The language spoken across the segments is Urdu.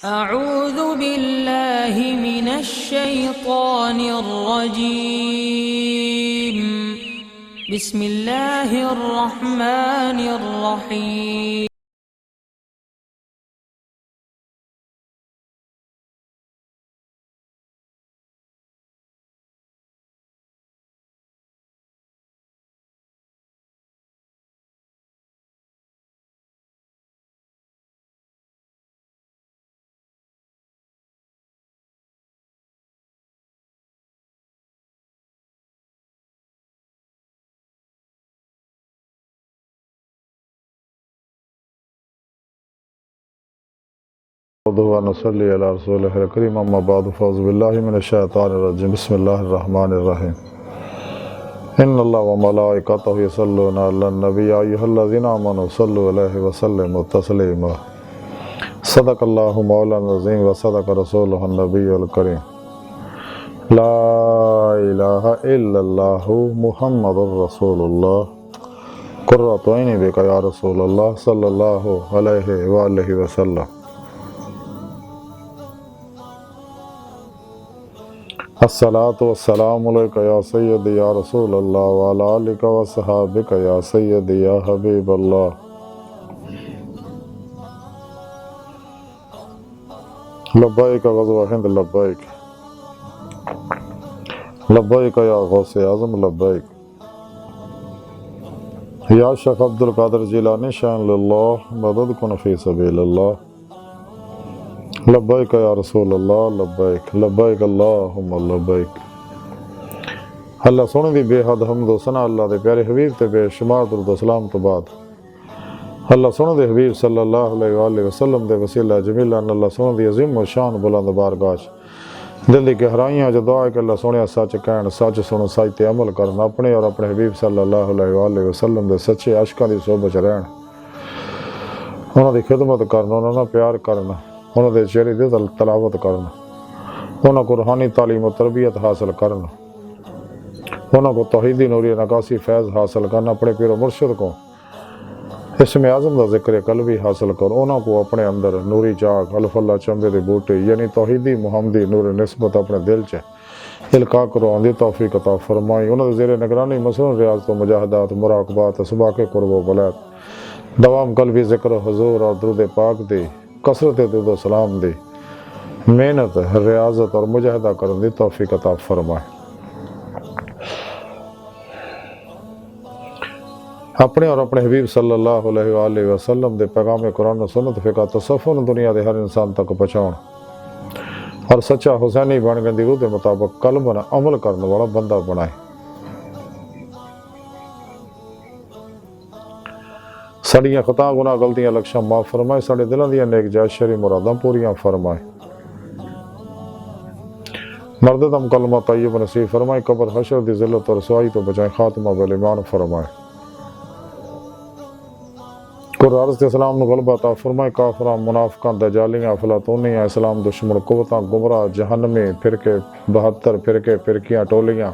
أعوذ بالله من الشيطان الرجيم. بسم الله الرحمن الرحيم. ونصلي على رسوله الكريم أما بعد فأعوذ بالله من الشيطان الرجيم بسم الله الرحمن الرحيم إن الله وملائكته يصلون على النبي يا أيها الذين آمنوا صلوا عليه وسلموا تسليما صدق الله مولانا العظيم وصدق رسوله النبي الكريم لا إله إلا الله محمد رسول الله قرة عيني بك يا رسول الله صلى الله عليه وآله وسلم. الصلاة والسلام علیکہ یا سیدی یا رسول اللہ وعلی آلک و صحابک یا سیدی یا حبیب اللہ. لبیک غزوہ ہند لبیک لبیک یا غوث اعظم لبیک یا شیخ عبد القادر جیلانی شان للہ مدد کن فی سبیل اللہ. لبیک یا رسول اللہ لبیک لبیک اللہم لبیک. اللہ سونے دی بے حد حمد و ثنا اللہ دے پیارے حبیب تے بے شمار درود و سلام تو بعد اللہ سونے دے حبیب صلی اللہ علیہ وآلہ وسلم دے وسیلہ جمیلہ اللہ سونے دی عظیم و شان بلند بارگاہ دل دی گہرائیاں جو دعا ہے کہ اللہ سونے سچ کہن سچ سنو سچ تے عمل کرنا اپنے اور اپنے حبیب صلی اللہ علیہ وآلہ وسلم دے سچے عاشقاں دی صحبت وچ رہن انہاں دی خدمت کرنا انہاں نال پیار کرنا انہوں دے چہرے دی تلاوت کرنا انہوں کو روحانی تعلیم و تربیت حاصل کرنا انہوں کو توحیدی نوری نقاسی فیض حاصل کرنا اپنے پیر و مرشد کو اسم اعظم دا ذکر قلبی حاصل کر انہوں کو اپنے اندر نوری چاک الف اللہ چمبے دے بوٹے یعنی توحیدی محمدی نور نسبت اپنے دل چے القاء کرو اندی توفیق عطا فرمائی. انہوں دے زیر نگرانی مسلم ریاضت و مجاہدات مراقبات اسباق قرب و بلاد دوام قلبی ذکر حضور اور درود پاک دی کثرت درود و سلام دی محنت ریاضت اور مجاہدہ کرن دی توفیق عطا فرمائے. اپنے اور اپنے حبیب صلی اللہ علیہ وآلہ وسلم دے پیغام قرآن و سنت فقہ تصوف دنیا دے ہر انسان تک پہنچاؤن اور سچا حسینی بن گندی روح دے مطابق قلب نہ عمل کرنے والا بندہ بنائے. سڑیاں خطا گناہ غلطیاں لکشاں معاف فرمائے ساڑے دلوں دیاں نیک جائز شرعی مراداں پوریاں فرمائے. مرد دم کلمہ طیب نصیب فرمائے قبر حشر دی ذلت اور رسوائی تو بچائے خاتمہ بالایمان فرمائے. قرآن سے اسلام نو غلبہ عطا فرمائے کافراں منافقاں دجالیاں افلاطونیاں اسلام دشمن قوتاں گمراہ جہنمی فرقے 72 فرقے فرقیاں ٹولیاں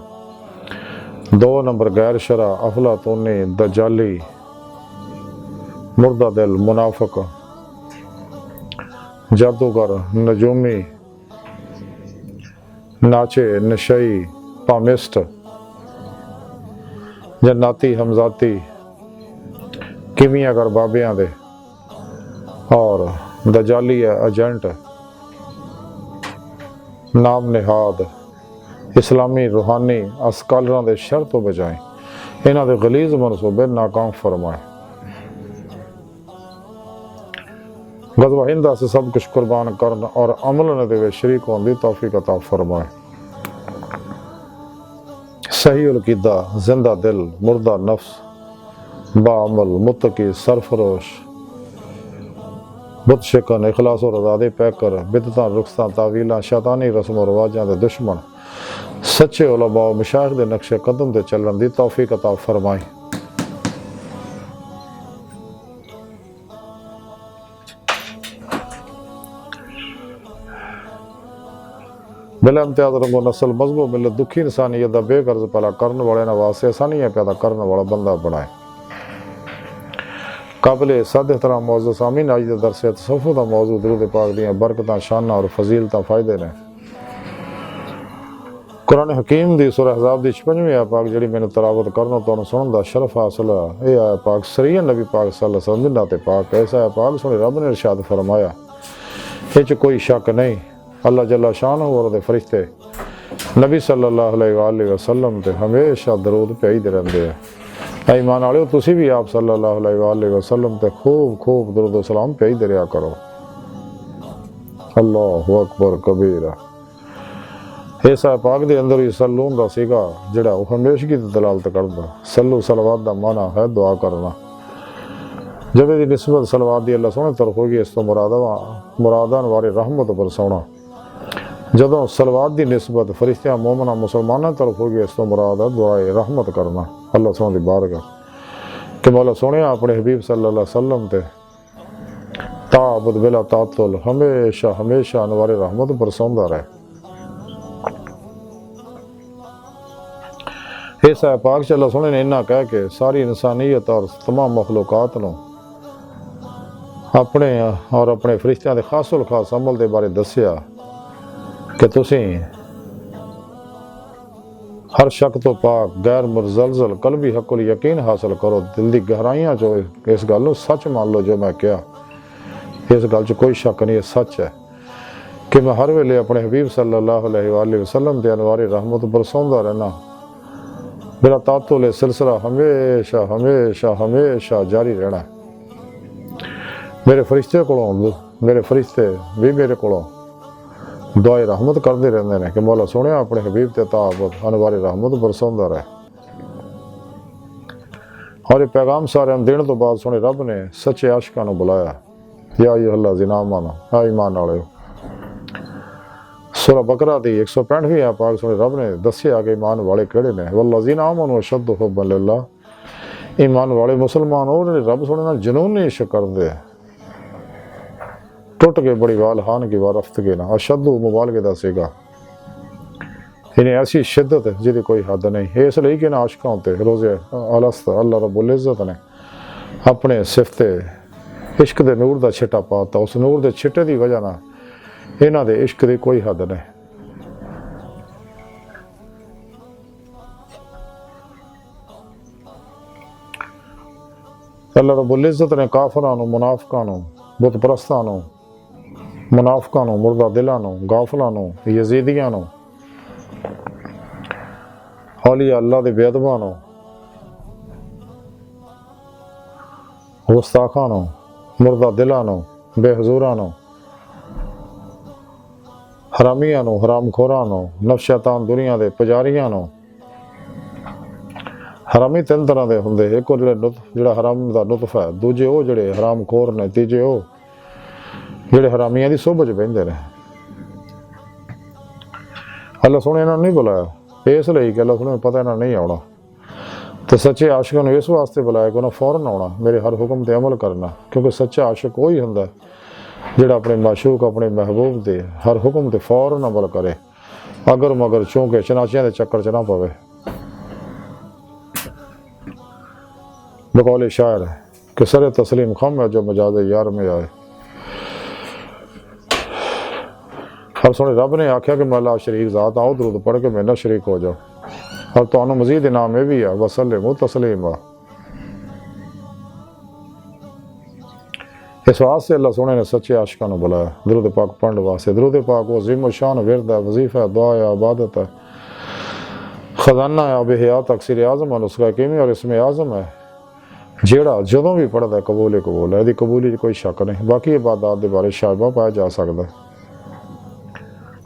2 نمبر غیر شرع افلاطونی دجالی مردہ دل منافق جادوگر نجومی ناچے نشئی پامسٹ جناتی حمزاتی کیمیاں گر بابیاں دے اور دجالی ایجنٹ نام نہاد اسلامی روحانی اسکالراں دے شر تو بجائیں انہاں دے غلیظ منصوبے ناکام فرمائے. غزوہ ہندہ سے سب کچھ قربان کرنا اور عمل نہ دے شریک ہون دی توفیق عطا فرمائے. صحیح العقیدہ زندہ دل مردہ نفس با عمل متقی سرفروش بت شکن اخلاص و رضا دے پیکر بدعتاں رخصتاں تعویلاں شیطانی رسم و رواجاں دے دشمن سچے علماء و مشایخ دے نقش قدم دے چلن دی توفیق عطا فرمائے. بلا امتیاز رنگ و نسل مذہب و ملت دکھی انسانیت دا بے غرض پلا کرن والے نواسے آسانیاں پیدا کرن والا بندہ بنائے. قابل صد احترام معزز سامعین، اج دے درس تصوف دا موضوع درود پاک دیاں برکتاں، شاناں اور فضیلتاں فائدے نے۔ قرآن حکیم دی سورہ احزاب دی 56ویں آیت پاک جڑی مینوں تلاوت کرنا تانوں سنن دا شرف حاصل ہے، اے آیت پاک سریع نبی پاک صلی اللہ علیہ وسلم دی تے پاک ایسا آیت پاک سنے رب نے ارشاد فرمایا، اے چ کوئی شک نہیں اللہ جل شانہ اور دے فرشتے نبی صلی اللہ علیہ وآلہ وسلم تے ہمیشہ درود بھیجدے رہندے ہیں۔ اے ایمان والےو تسی بھی آپ صلی اللہ علیہ وآلہ وسلم تے خوب خوب درود و سلام بھیجدے رہیا کرو۔ اللہ اکبر کبیرہ۔ اس آیت پاک دے اندر سلون دا سیگا جڑا وہ ہمیشگی دی دلالت کردا۔ سلو صلوات دا معنی ہے دعا کرنا۔ جب دی نسبت صلوات دی اللہ سونے طرف ہوگی اس تو مرادان وارے رحمت برسونا۔ جدوں صلوات دی نسبت فرشتیاں مومناں مسلماناں طرف ہوگی اس تو مراد ہے دعائے رحمت کرنا اللہ سونے دی بارگاہ کہ مولا سونے اپنے حبیب صلی اللہ علیہ وسلم تے تعبد بلا تعطل ہمیشہ ہمیشہ انوار رحمت برسوندا رہے۔ اس آیت پاک اللہ سونے نے انہاں کہہ کے ساری انسانیت اور تمام مخلوقات نو اپنے اور اپنے فرشتیاں دے خاص الخاص عمل دے بارے دسیا کہ تسیں ہر شک تو پاک غیر مرزلزل قلبی حق یقین حاصل کرو، دل دی گہرائیاں جو اس گل نو سچ مان لو جو میں کیا، اس گل چ کوئی شک نہیں، سچ ہے کہ میں ہر ویلے اپنے حبیب صلی اللہ علیہ وآلہ وسلم دے انوار رحمت برسوندا رہنا، میرا تعطل سلسلہ ہمیشہ ہمیشہ ہمیشہ جاری رہنا ہے۔ میرے فرشتے کولوں میرے فرشتے بھی میرے کولوں دعائے رحمت کردے رہندے نے کہ مولا سونے اپنے حبیب تے تعبد انوار رحمت برسوندا رہے۔ اور یہ پیغام سارے دین تو بعد سونے رب نے سچے عاشقاں نو بلایا، یا ایھا الذین آمنوا، اے ایمان والےو۔ سورہ بقرہ دی 165ویں آیت پاک سونے رب نے دسیا کہ ایمان والے کیڑے نے، والذین آمنوا اشد حبا للہ، ایمان والے مسلمان اور رب سونے نال جنونی عشق کردے ہیں، ٹوٹ کے بڑی والہان کی وارفتگی نہ، اشد مبالغے دا سیگا، انہیں ایسی شدت جدی کوئی حد نہیں۔ اس لیے کہ نہ عاشقاں تے روز الست اللہ رب العزت نے اپنے صفت عشق دے نور دا چھٹا پاتا، اس نور دے چھٹے دی وجہ نہ انہاں دے عشق دی کوئی حد نہیں۔ اللہ رب العزت نے کافراں نو، منافقاں نو، بت پرستاں نو، منافقاں نو، مردہ دلاں نو، غافلاں نو، یزیدیاں نو، اولیاء اللہ دے بے ادباں نو، گستاخاں نو، مردہ دلاں نو، بے حضوراں نو، حرامیاں نو، حرام خوراں نو، نفس شیطان دنیا دے پجاریاں نو۔ حرامی تین طرح دے ہوندے، ایک وہ جڑا حرام دا نطف ہے، دوجے وہ جڑے حرام خور نے، تیجے وہ جڑے حرامیاں دی صحبت وچ بہندے نے۔ اللہ سونے انہاں نہیں بلایا اس لیے کہ اللہ سونے پتہ انہاں نہیں آونا، تو سچے عاشقاں نو اس واسطے بلایا کہ انہاں فوراً آونا میرے ہر حکم تے عمل کرنا، کیونکہ سچا عاشق وہی ہوندا ہے جڑا اپنے معشوق اپنے محبوب دے ہر حکم تے فوراً عمل کرے، اگر مگر چونکہ چناچیاں دے چکر چ نہ پوے۔ بقول شاعر ہے کہ سر تسلیم خم ہے جو مجاز یار میں آئے۔ اور سونے رب نے آکھیا کہ مولا شریک ذات آؤ درود پڑھ کے میں نہ شریک ہو جاؤ، اور تو انہوں مزید انعام یہ بھی ہے وسلم تسلیما۔ اس واسطے اللہ سونے نے سچے عاشقاں نو بلایا درود پاک پڑھن واسطے۔ درود پاک وہ عظیم و شان ورد ہے، وظیفہ ہے، دعا ہے، عبادت ہے، خزانہ ہے، آب حیات، اکسیر اعظم ہے، نسخہ کیمی اور اسم اعظم ہے، جیڑا جدوں بھی پڑھدا ہے قبول ہے، ایدی قبولی کوئی شک نہیں۔ باقی عبادات دے بارے شائبہ پایا جا سکدا ہے،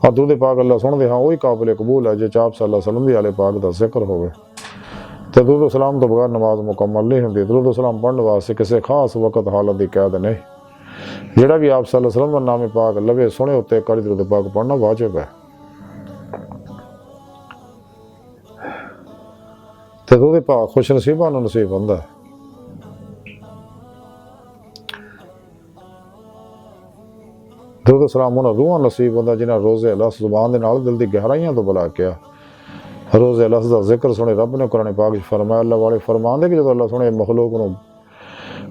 اور درود پاک اللہ سن دے ہاں وہی قابل قبول ہے جے آپ صلی اللہ علیہ وسلم دی آل پاک دا ذکر ہوئے، تے درود و سلام تو بغیر نماز مکمل نہیں ہوندی۔ درود و سلام پڑھن واسطے کسی خاص وقت حالت دی قید نہیں، جڑا بھی آپ صلی اللہ علیہ وسلم دا نام پاک لبے سنے ہوتے کڑی درود پاک پڑھنا واجب ہے۔ تے درود پاک خوش نصیباں نوں نصیب ہوندا ہے۔ درود و سلام انہاں روحاں نصیب ہوندا جنہاں روز الہس زبان دے نال دل دی گہرائیاں تو بلا کیا روز الہس دا ذکر سنے رب نے قرآن پاک فرمایا، اللہ والے فرماندے کہ جدوں اللہ سنے مخلوق نو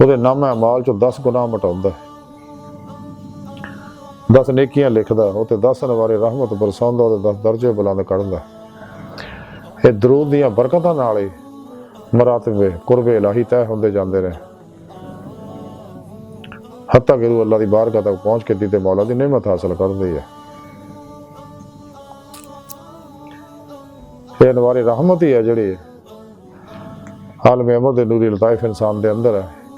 ਉਹਦੇ ਨਾਮੇ ਅਮਾਲ ਚੋਂ 10 ਗੁਨਾਹ ਮਿਟਾਉਂਦਾ, 10 ਨੇਕੀਆਂ ਲਿਖਦਾ, ਉਹ ਤੇ 10 ਨਵਾਰੇ ਰਹਿਮਤ ਬਰਸਾਉਂਦਾ, ਉਹਦੇ 10 ਦਰਜੇ ਬੁਲੰਦ ਕਰਦਾ। ਇਹ ਦਰੂਦ ਦੀਆਂ ਬਰਕਤਾਂ ਨਾਲ ਹੀ ਮਰਾਤਬੇ ਕੁਰਬੇ ਇਲਾਹੀ ਤੈਅ ਹੁੰਦੇ ਜਾਂਦੇ ਨੇ, ਹੱਤਾ ਕਿ ਰੂਹ ਅੱਲਾ ਦੀ ਬਾਰਗਾਹ ਤੱਕ ਪਹੁੰਚ ਕੇ ਦੀਦੇ ਮੌਲਾ ਦੀ ਨਿਮਤ ਹਾਸਲ ਕਰਦੀ ਹੈ। ਇਹ ਨਵਾਰੇ ਰਹਿਮਤ ਹੀ ਹੈ ਜਿਹੜੀ ਆਲਮ ਅਮਰ ਦੇ ਨੂਰੀ ਲਤਾਇਫ ਇਨਸਾਨ ਦੇ ਅੰਦਰ ਹੈ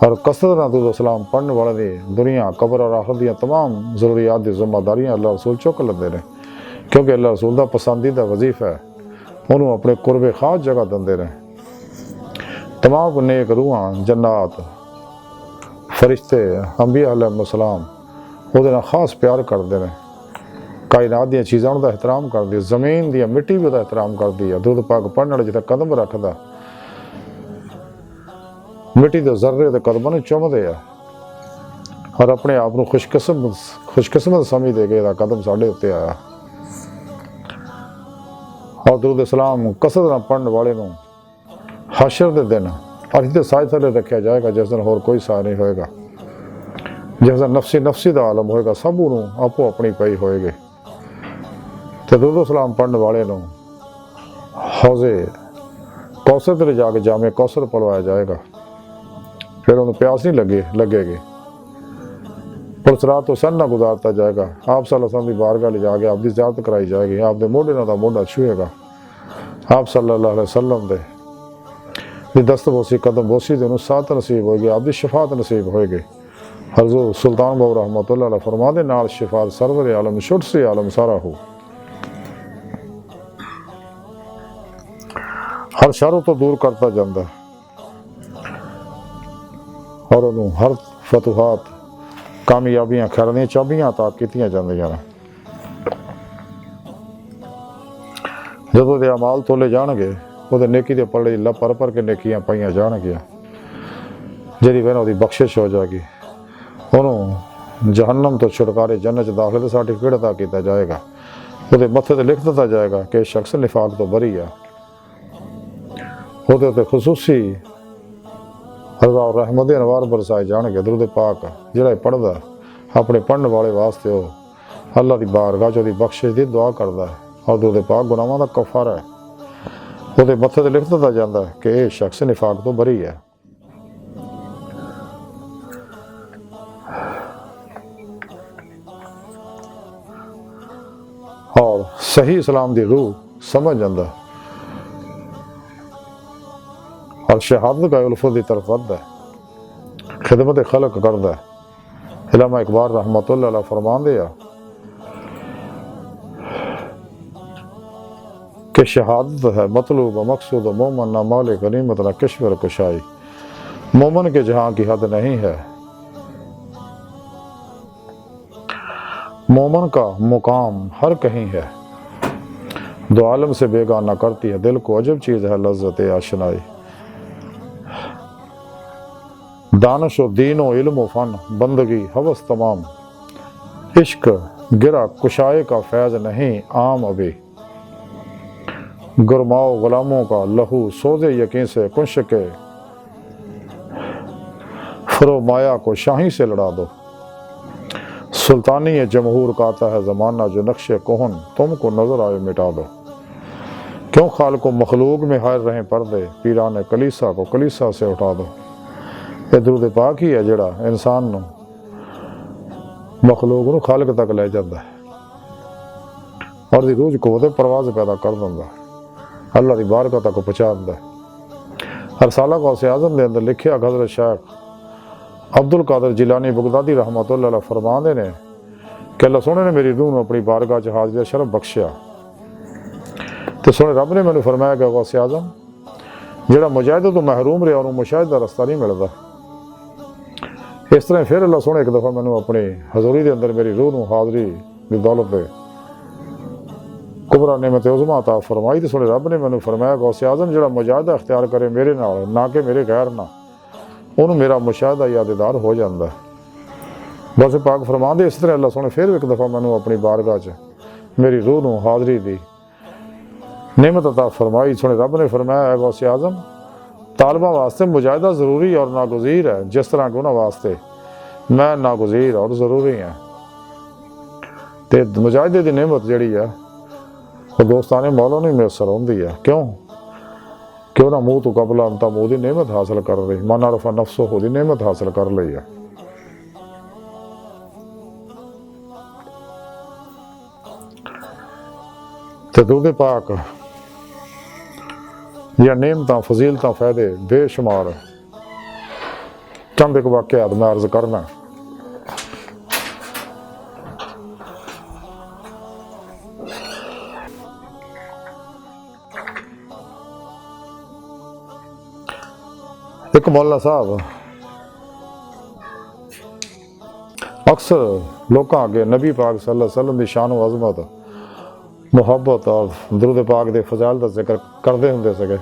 اور کثرت نال درود سلام پڑھنے والے دی دنیا قبر اور آخرت دیاں تمام ضروریات دی ذمہ داریاں اللہ رسول چک لیندے نے، کیونکہ اللہ رسول دا پسندیدہ وظیفہ ہے انہوں اپنے قرب خاص جگہ دندے نے۔ تمام نیک روحاں، جنات، فرشتے، انبیاء علیہ السلام وہ دے نال خاص پیار کردے نے، کائنات دیاں چیزاں دا احترام کردی، زمین دی مٹی بھی دا احترام کردی ہے۔ درود پاک پڑھنے والے جتھے قدم رکھدا مٹی دے ذرے دے قدماں نوں چومدے آ اور اپنے آپ نوں خوش قسمت سمجھدے کہ دا قدم ساڈے اُتے آیا۔ اور درود سلام کثرت نال پڑھنے والے نوں حشر دے دن عرش دے سائے تھلے رکھیا جائے گا، جس دن ہور کوئی سایہ نہیں ہوئے گا، جس دن نفسی دا عالم ہوئے گا، سب نوں آپو اپنی پئی ہوئے گے۔ تے درود سلام پڑھنے والے نوں حوض کوثر تے جا کے جامع کوثر پلوایا جائے گا، پھر انہوں پیاس نہیں لگے گی، پرسرات تو سن نہ گزارتا جائے گا۔ آپ صلی اللہ علیہ وسلم دی بارگاہ لے جا کے آپ دی زیارت کرائی جائے گی، آپ دے موڈے نہ دا موڈا چھوئے گا، آپ صلی اللہ علیہ وسلم دی دست بوسی قدم بوسی دے انہوں ساتھ نصیب ہوئے گی، آپ دی شفاعت نصیب ہوئے گی۔ حضور سلطان بہو رحمۃ اللہ علیہ فرما دے نال شفاعت سرور عالم شٹ سے عالم سارا ہو، ہر شر تو دور کرتا جاندہ اور انہوں ہر فتوحات کامیابیاں خیر دیاں چابیاں عطا کیتیاں جاندیاں نے۔ جدوں دے اعمال تولے جان گے وہ دے نیکی دے پلڑے لپ پر کے نیکیاں پائیاں جان گیا، جہی وجہ دی بخشش ہو جائے گی، انہوں جہنم تو چھٹکارے جنت داخلے دے سرٹیفکیٹ عطا کیتا جائے گا، وہ دے متھے تے لکھ دیتا جائے گا کہ شخص نفاق تو بری ہے، وہ دے خصوصی رضا اور رحمت انوار برسائے جان گے۔ درود پاک جڑا پڑھدا اپنے پڑھنے والے واسطے ہو اللہ دی بارگاہ چ دی بخشش دی دعا کردا ہے، اور درود پاک گناہاں دا کفارہ ہے، وہ دے متھے تے لکھ دیتا جاندا ہے کہ یہ شخص نفاق تو بری ہے۔ اور صحیح اسلام دی روح سمجھ جاندا ہے اور شہادت کا الفت دی طرف ودہ ہے، خدمت خلق کردہ ہے۔ علامہ اقبال رحمۃ اللہ علیہ فرمان دیا کہ شہادت ہے مطلوب و مقصود و مومن نہ مال غنیمت نہ کشور کشائی، مومن کے جہاں کی حد نہیں ہے، مومن کا مقام ہر کہیں ہے، دو عالم سے بیگانہ کرتی ہے دل کو، عجب چیز ہے لذت آشنائی، دانش و دین و علم و فن بندگی ہوس تمام، عشق گرا کشائے کا فیض نہیں عام ابھی، گرماؤ غلاموں کا لہو سوزے یقین سے کنش کے، فرو مایا کو شاہی سے لڑا دو، سلطانی جمہور کا آتا ہے زمانہ جو نقش کوہن تم کو نظر آئے مٹا دو، کیوں خالق و مخلوق میں حائر رہیں پردے، پیران کلیسا کو کلیسا سے اٹھا دو۔ یہ درود پاک ہی ہے جڑا انسان نو مخلوق نو خالق تک لے جاتا ہے اور دی روح قوت پرواز پیدا کر دیتا ہے، اللہ دی بارگاہ تک پہنچا دیتا ہے۔ رسالہ غوث اعظم دے اندر لکھیا حضرت شیخ عبد القادر جیلانی بغدادی رحمۃ اللہ علیہ فرماندے نے کہ اللہ سونے نے میری روح نو اپنی بارگاہ چ حاضر شرف بخشیا، تو سونے رب نے مینوں فرمایا کہ غوث اعظم جڑا مجاہدہ تو محروم رہا انہوں مشاہدہ رستہ نہیں ملتا۔ اس طرح پھر اللہ سونے ایک دفعہ مینوں اپنی حضوری دے اندر میری روح نو حاضری دی دولت دے کبرا نعمت عظمیٰ عطا فرمائی، تو سونے رب نے مینوں فرمایا غوث اعظم جڑا مجاہدہ اختیار کرے میرے نال نہ کہ میرے غیر نہ، انہوں میرا مشاہدہ یادگار ہو جاندہ ہے۔ غوث پاک فرماندے اس طرح اللہ سونے پھر ایک دفعہ مینوں اپنی بارگاہ چ میری روح نو حاضری دی نعمت عطا فرمائی۔ سونے رب نے فرمایا اے غوث اعظم طالبہ واسطے مجاہدہ ضروری اور ناگزیر ہے، جس طرح کہ انہوں واسطے میں ناگزیر اور ضروری ہیں۔ تے مجاہدے دی نعمت جڑی ہے وہ دوستانے مولا نہیں میسر ہوندی ہے، کیوں کہ انہاں منہ تو قبل انتا منہ دی نعمت حاصل کر رہی، من عرف نفسہ ہو دی نعمت حاصل کر لئی ہے۔ تے درود پاک یا نعمتاں فضیلتاں فائدے بے شمار چند ایک واقعات میں عرض کرنا. ایک مولانا صاحب اکثر لوکاں اگے نبی پاک صلی اللہ علیہ وسلم دی شان و عظمت محبت اور درود پاک دے فضائل دا ذکر کردے ہوندے سگے.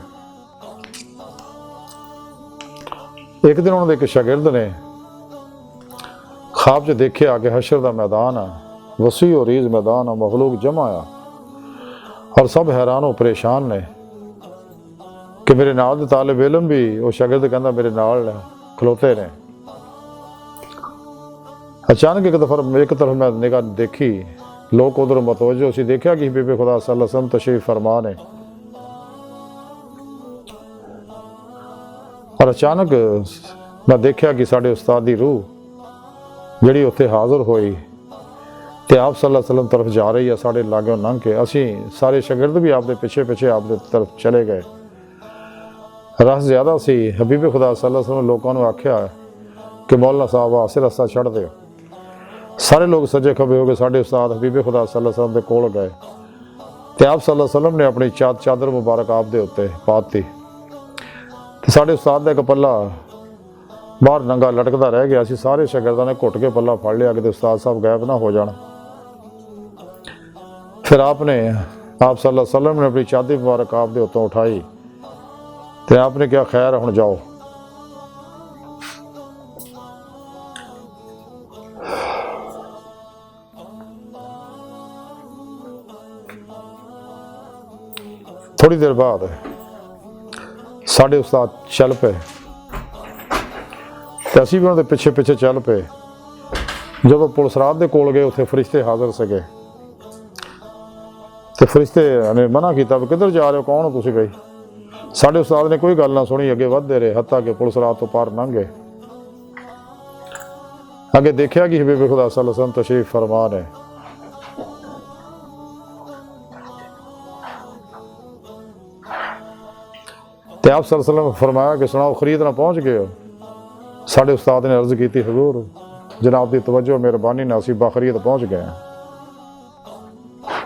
ایک دن انہوں نے ایک شاگرد نے خواب چ دیکھیا کہ حشر دا میدان ہے، وسیع و ریز میدان ہے، مخلوق جمع آیا اور سب حیران و پریشان نے کہ میرے نال دے طالب علم بھی وہ شاگرد کہندا میرے نال کھلوتے نے. اچانک ایک طرف میں نگاہ دیکھی، لوگ ادھر متوجہ سی، دیکھا کہ بی بی خدا صلی اللہ علیہ وسلم تشریف فرما نے. اور اچانک میں دیکھا کہ ساڈے استاد دی روح جڑی اتنے حاضر ہوئی تے آپ صلی اللہ علیہ وسلم طرف جا رہی ہے، ساڈے لاگوں لنਘ کے. اسی سارے شاگرد بھی آپ دے پیچھے آپ دے طرف چلے گئے. رس زیادہ سی. حبیب خدا صلی اللہ علیہ وسلم نے لوگوں نے آکھیا کہ مولانا صاحب آسے رستہ چھڑ دیو. سارے لوگ سجے کھبے ہو کے ساڈے استاد حبیب خدا صلی اللہ علیہ وسلم دے کول گئے تے آپ صلی اللہ علیہ وسلم نے اپنی چادر مبارک آپ دے اتنے پاتی. ساڈے استاد دا ایک پلہ باہر ننگا لٹکدا رہ گیا. اسی سارے شاگرداں نے گھٹ کے پلہ پھڑ لیا کہ استاد صاحب غائب نہ ہو جان. پھر آپ صلی اللہ علیہ وسلم نے اپنی چادر مبارک آپ دے اتوں اٹھائی تے آپ نے کہا خیر ہن جاؤ. تھوڑی دیر بعد ساڈے استاد چل پے تے اسی بھی انہاں دے پیچھے چل پے. جدوں پولیس رات دے کول گئے اتنے فرشتے حاضر سگے تے فرشتے نے منع کیتا بھی کدھر جا رہے ہو، کون ہو تسی بھائی. ساڈے استاد نے کوئی گل نہ سنی، اگے ودھدے رہے حتیٰ کہ پولیس رات تو پار لنਘ گئے. اگے دیکھا کہ حبیب خدا صلی اللہ علیہ وسلم تشریف فرما نے. تے آپ صلی اللہ علیہ وسلم نے فرمایا کہ سناؤ خرید نہ پہنچ گئے ہو. ساڈے استاد نے عرض کی حضور جناب دی توجہ مہربانی نال اسی باخرید پہنچ گئے ہیں.